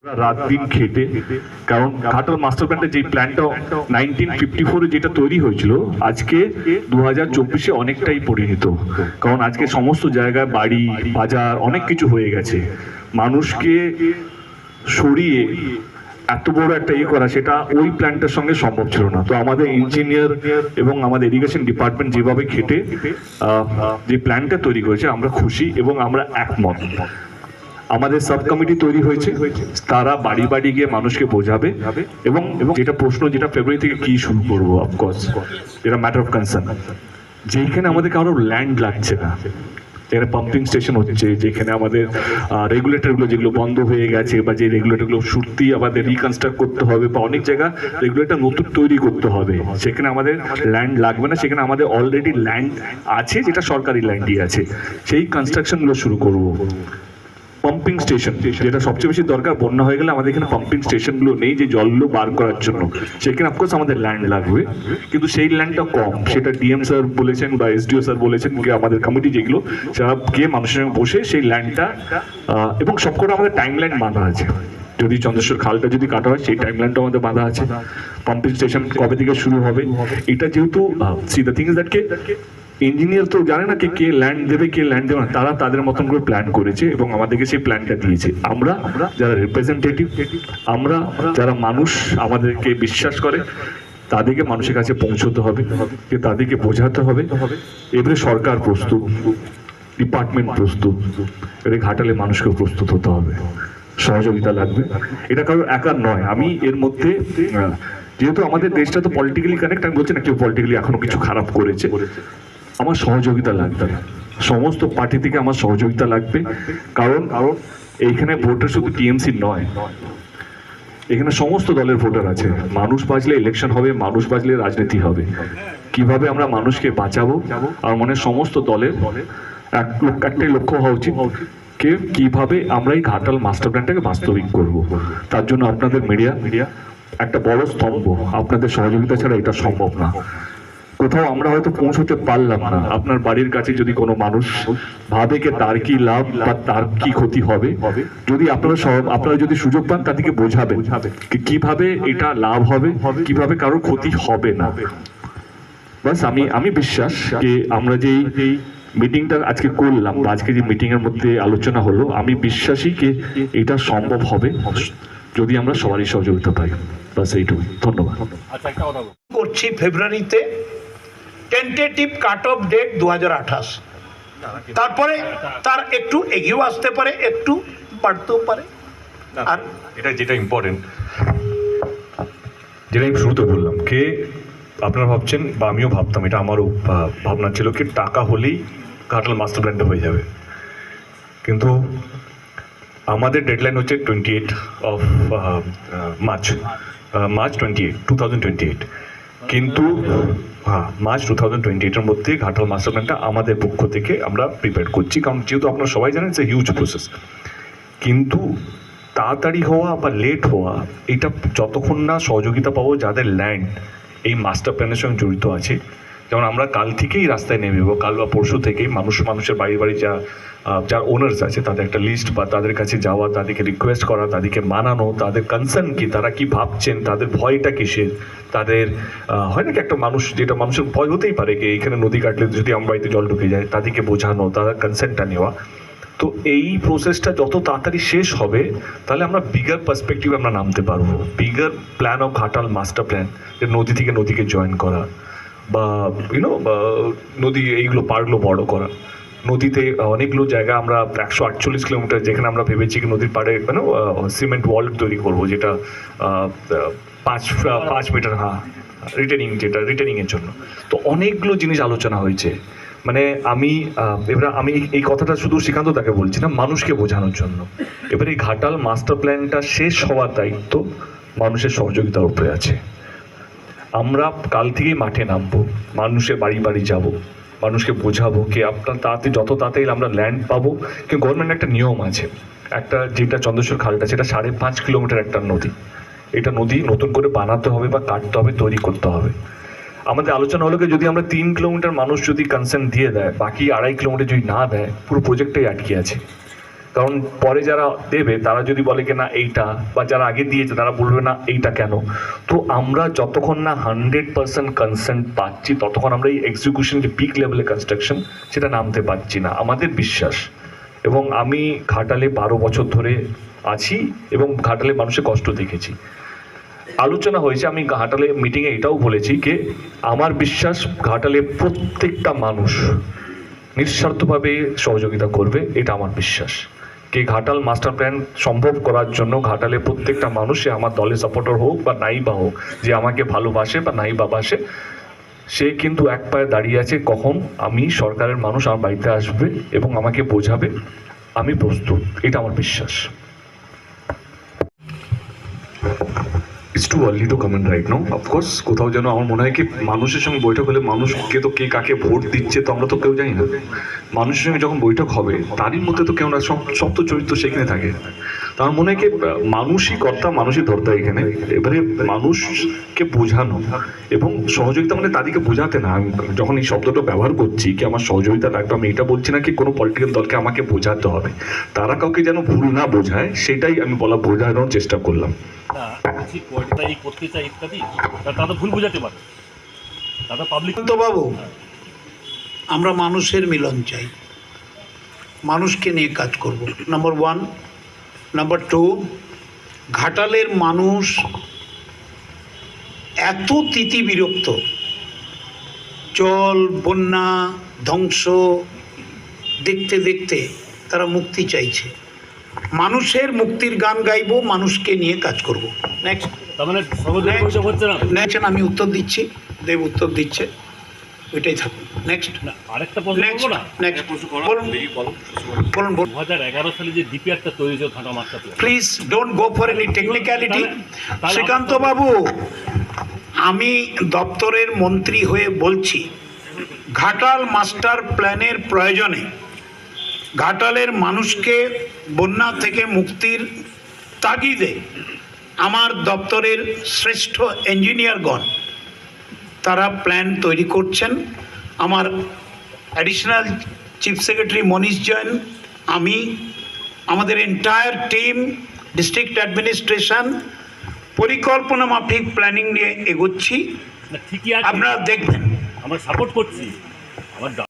রাত দিন খেটে, কারণ ঘাটাল মাস্টার প্ল্যান্টের যে প্ল্যানটা 1954-এ যেটা তৈরি হয়েছিল আজকে 2024-এ অনেকটাই পরিণত। কারণ আজকে সমস্ত জায়গায় বাড়ি বাজার অনেক কিছু হয়ে গেছে, মানুষকে সরিয়ে এত বড় একটা করা সেটা ওই প্ল্যানটার সঙ্গে সম্ভব ছিল না। তো আমাদের ইঞ্জিনিয়ার এবং আমাদের ইরিগেশন ডিপার্টমেন্ট যেভাবে খেটে যে প্ল্যানটা তৈরি করেছে আমরা খুশি এবং আমরা একমত। আমাদের সাব কমিটি তৈরি হয়েছে, তারা বাড়ি বাড়ি গিয়ে মানুষকে বোঝাবে এবং যেটা প্রশ্ন যেটা ফেব্রুয়ারি থেকে কি শুরু করবো, অফকোর্স এটা ম্যাটার অফ কনসার্ন, যেখানে আমাদের কারো ল্যান্ড লাগছে না, যেখানে পাম্পিং স্টেশন হচ্ছে, যেখানে আমাদের রেগুলেটরগুলো যেগুলো বন্ধ হয়ে গেছে বা যে রেগুলেটরগুলো সত্যি আমাদের রিকনস্ট্রাক্ট করতে হবে বা অনেক জায়গা রেগুলেটর নতুন তৈরি করতে হবে, সেখানে আমাদের ল্যান্ড লাগবে না, সেখানে আমাদের অলরেডি ল্যান্ড আছে যেটা সরকারি ল্যান্ডই আছে, সেই কনস্ট্রাকশনগুলো শুরু করবো। পাম্পিং স্টেশন যেটা সবচেয়ে বেশি দরকার, বন্যা হয়ে গেলে আমাদের এখানে পাম্পিং স্টেশনগুলো নেই যে জলগুলো বার করার জন্য, সেখানে অফকোর্স আমাদের ল্যান্ড লাগবে, কিন্তু সেই ল্যান্ডটা কম, সেটা ডিএম স্যার বলেছেন বা এসডিও স্যার বলেছেন আমাদের কমিটি যেগুলো যারা গিয়ে মানুষের সঙ্গে বসে সেই ল্যান্ডটা এবং সবকটা আমাদের টাইম লাইন বাঁধা আছে, যদি চন্দ্রেশ্বর খালটা যদি কাটা হয় সেই টাইম লাইনটা আমাদের বাঁধা আছে, পাম্পিং স্টেশন কবে থেকে শুরু হবে এটা যেহেতু C the thing is that K engineer তো জানে না কে ল্যান্ড দেবে কে ল্যান্ড দেবে না, তারা তাদের মতন করে প্ল্যান করেছে এবং আমাদেরকে সেই প্ল্যানটা দিয়েছে। আমরা যারা রিপ্রেজেন্টেটিভ, আমরা যারা মানুষ আমাদেরকে বিশ্বাস করে, তাদেরকে মানুষের কাছে পৌঁছতে হবে, তাদেরকে বোঝাতে হবে। এবারে সরকার প্রস্তুত, ডিপার্টমেন্ট প্রস্তুত, এবারে ঘাটালে মানুষকে প্রস্তুত হতে হবে, সহযোগিতা লাগবে, এটা কারোর একার নয়। আমি এর মধ্যে যেহেতু আমাদের দেশটা তো পলিটিক্যালি কানেক্ট, আমি বলছি না কেউ পলিটিক্যালি এখনো কিছু খারাপ করেছে, আমার সহযোগিতা লাগবে, সমস্ত পার্টি থেকে আমার সহযোগিতা লাগবে, কারণ এইখানে ভোটার শুধু টিএমসি নয়, এখানে সমস্ত দলের ভোটার আছে। মানুষ বাঁচলে ইলেকশন হবে, মানুষ বাঁচলে রাজনীতি হবে। কিভাবে আমরা মানুষকে বাঁচাবো, আমার মনে হয় সমস্ত দলের একটাই লক্ষ্য হওয়া উচিত, কিভাবে আমরা এই ঘাটাল মাস্টার প্ল্যানটাকে বাস্তবিক করব। তার জন্য আপনাদের মিডিয়া একটা বড় স্তম্ভ, আপনাদের সহযোগিতা ছাড়া এটা সম্ভব না। কোথাও আমরা হয়তো পৌঁছতে পারলাম না, আপনার বাড়ির কাছে যদি কোনো মানুষ ভাবে যে তার কি লাভ বা তার কি ক্ষতি হবে, যদি আপনারা যদি সুযোগ পান তাদেরকে বোঝাবেন কিভাবে এটা লাভ হবে, কিভাবে কারোর ক্ষতি হবে না। বাস আমি বিশ্বাস যে আমরা যে মিটিংটা আজকে করলাম বা আজকে যে মিটিং এর মধ্যে আলোচনা হলো, আমি বিশ্বাসী যে এটা সম্ভব হবে যদি আমরা সবারই সহযোগিতা পাই। বাস এইটুকুই, ধন্যবাদ। করছি ফেব্রুয়ারিতে, টেন্টেটিভ কাট অফ ডেট 2028, তারপরে তার একটু এগিয়েও আসতে পারে, একটু বাড়তেও পারে। আর এটা যেটা ইম্পর্টেন্ট, যেটা আমি শুরুতে বললাম, কে আপনারা ভাবছেন বা আমিও ভাবতাম, এটা আমারও ভাবনা ছিল কি টাকা হলেই ঘাটাল মাস্টার প্ল্যানটা হয়ে যাবে, কিন্তু আমাদের ডেডলাইন হচ্ছে 28 অফ মার্চ 2028, কিন্তু মার্চ 2028-এর মধ্যে ঘাটাল মাস্টার প্ল্যানটা আমাদের পক্ষ থেকে আমরা প্রিপেয়ার করছি, কারণ যেহেতু আপনারা সবাই জানেন ইটস এ হিউজ প্রসেস। কিন্তু তাড়াতাড়ি হওয়া বা লেট হওয়া, এটা যতক্ষণ না সহযোগিতা পাবো যাদের ল্যান্ড এই মাস্টার প্ল্যানের সঙ্গে জড়িত আছে, যেমন আমরা কাল থেকেই রাস্তায় নেমে যাবো, কাল বা পরশু থেকেই মানুষের বাড়ি যার ওনার্স আছে তাদের একটা লিস্ট বা তাদের কাছে যাওয়া, তাদেরকে রিকোয়েস্ট করা, তাদেরকে মানানো, তাদের কনসার্ন কি, তারা কি ভাবছেন, তাদের ভয়টা কিসের, তাদের হয় নাকি একটা মানুষ, যেটা মানুষের ভয় হতেই পারে কি এখানে নদী কাটলে যদি আমার বাড়িতে জল ঢুকে যায়, তাদেরকে বোঝানো, তাদের কনসার্নটা নেওয়া। তো এই প্রসেসটা যত তাড়াতাড়ি শেষ হবে তাহলে আমরা বিগার পার্সপেক্টিভে আমরা নামতে পারবো, bigger plan of Ghatal master plan, যে নদী থেকে নদীকে জয়েন করা বা নদী এইগুলো পাড়গুলো বড় করা। নদীতে অনেকগুলো জায়গা আমরা 148 কিলোমিটার যেখানে আমরা ভেবেছি কি নদীর পাড়ে সিমেন্ট ওয়াল তৈরি করবো, যেটা 5 মিটার রিটেনিংয়ের জন্য। তো অনেকগুলো জিনিস আলোচনা হয়েছে, মানে আমি এই কথাটা শুধু শ্রীকান্ত তাকে বলছি না, মানুষকে বোঝানোর জন্য। এবার এই ঘাটাল মাস্টার প্ল্যানটা শেষ হওয়ার দায়িত্ব মানুষের সহযোগিতার উপরে আছে। আমরা কাল থেকেই মাঠে নামবো, মানুষের বাড়ি বাড়ি যাব, মানুষকে বোঝাবো কি আপনার যত তাড়াতাড়ি আমরা ল্যান্ড পাবো। কিন্তু গভর্নমেন্ট একটা নিয়ম আছে, একটা যেটা চন্দ্রেশ্বর খালটা, সেটা 5.5 কিলোমিটার একটা নদী, এটা নদী নতুন করে বানাতে হবে বা কাটতে হবে, তৈরি করতে হবে। আমাদের আলোচনা হলো কি যদি আমরা 3 কিলোমিটার মানুষ যদি কনসেন্ট দিয়ে দেয়, বাকি 2.5 কিলোমিটার যদি না দেয়, পুরো প্রজেক্টটাই আটকে আছে। কারণ পরে যারা দেবে তারা যদি বলে কি না এইটা, বা যারা আগে দিয়েছে তারা বলবে না এইটা কেন। তো আমরা যতক্ষণ না 100% কনসেন্ট পাচ্ছি ততক্ষণ আমরা এই এক্সিকিউশন যে পিক লেভেলে কনস্ট্রাকশন সেটা নামতে পারছি না, আমাদের বিশ্বাস। এবং আমি ঘাটালে 12 বছর ধরে আছি এবং ঘাটালে মানুষের কষ্ট দেখেছি। আলোচনা হয়েছে, আমি ঘাটালে মিটিংয়ে এটাও বলেছি যে আমার বিশ্বাস ঘাটালে প্রত্যেকটা মানুষ নিঃস্বার্থভাবে সহযোগিতা করবে, এটা আমার বিশ্বাস। কে ঘাটাল মাস্টার প্ল্যান সম্ভব করার জন্য ঘাটালে প্রত্যেকটা মানুষ, সে আমার দলের সাপোর্টার হোক বা নাই বা হোক, যে আমাকে ভালোবাসে বা নাই বা বাসে, সে কিন্তু এক পায়ে দাঁড়িয়ে আছে কখন আমি সরকারের মানুষ আমার বাড়িতে আসবে এবং আমাকে বোঝাবে, আমি প্রস্তুত, এটা আমার বিশ্বাস। It's too early two comment right now. Of course কোথাও যেন আমার মনে হয় কি মানুষের সঙ্গে বৈঠক হলে, মানুষকে তো কে কাকে ভোট দিচ্ছে তো আমরা তো কেউ জানি না। মানুষের সঙ্গে যখন বৈঠক হবে তারই মধ্যে তো কেউ না সব তো চরিত্র সেখানে থাকে। তো আমার মনে হয় কি মানুষই কর্তা, মানুষই ধর্তা এখানে। এবারে মানুষকে বোঝানো এবং সহযোগিতা, মানে তাদেরকে বোঝাতে না, আমি যখন এই শব্দটা ব্যবহার করছি কি আমার সহযোগিতা লাগবে, আমি এটা বলছি না কি কোনো পলিটিক্যাল দলকে আমাকে বোঝাতে হবে, তারা কাউকে যেন ভুল না বোঝায় সেটাই আমি বোঝানোর চেষ্টা করলাম। করতে চাই ইত্যাদি, তারা ভুল বোঝাতে পারে, তারা পাবলিক। বাবু, আমরা মানুষের মিলন চাই, মানুষকে নিয়ে কাজ করব, নাম্বার 1। নাম্বার 2, ঘাটালের মানুষ এত তিতি বিরক্ত, জল, বন্যা, ধ্বংস দেখতে দেখতে তারা মুক্তি চাইছে। মানুষের মুক্তির গান গাইব, মানুষকে নিয়ে কাজ করব। নেক্সট। তার মানে সর্বদলীয় বৈঠক হচ্ছে না। নেক্সট, আমি উত্তর দিচ্ছি, দেব উত্তর দিচ্ছে, ওইটাই থাকুন। নেক্সট। আরেকটা প্রশ্ন করবো না? নেক্সট বলুন। 2011 সালে যে ডিপিআরটা তৈরি হয়েছিল Ghatal master plan, please don't go for any technicality. Srikanta babu, আমি দপ্তরের মন্ত্রী হয়ে বলছি, ঘাটাল মাস্টার প্ল্যানের প্রয়োজনে ঘাটালের মানুষকে বন্যা থেকে মুক্তির তাগিদে আমার দপ্তরের শ্রেষ্ঠ ইঞ্জিনিয়ারগণ তারা প্ল্যান তৈরি করছেন। আমার অ্যাডিশনাল চিফ সেক্রেটারি মনীষ জৈন, আমি, আমাদের এন্টায়ার টিম, ডিস্ট্রিক্ট অ্যাডমিনিস্ট্রেশন পরিকল্পনা মাফিক প্ল্যানিং নিয়ে এগোচ্ছি। ঠিকই আছে, আপনারা দেখবেন। আমরা সাপোর্ট করছি। আমার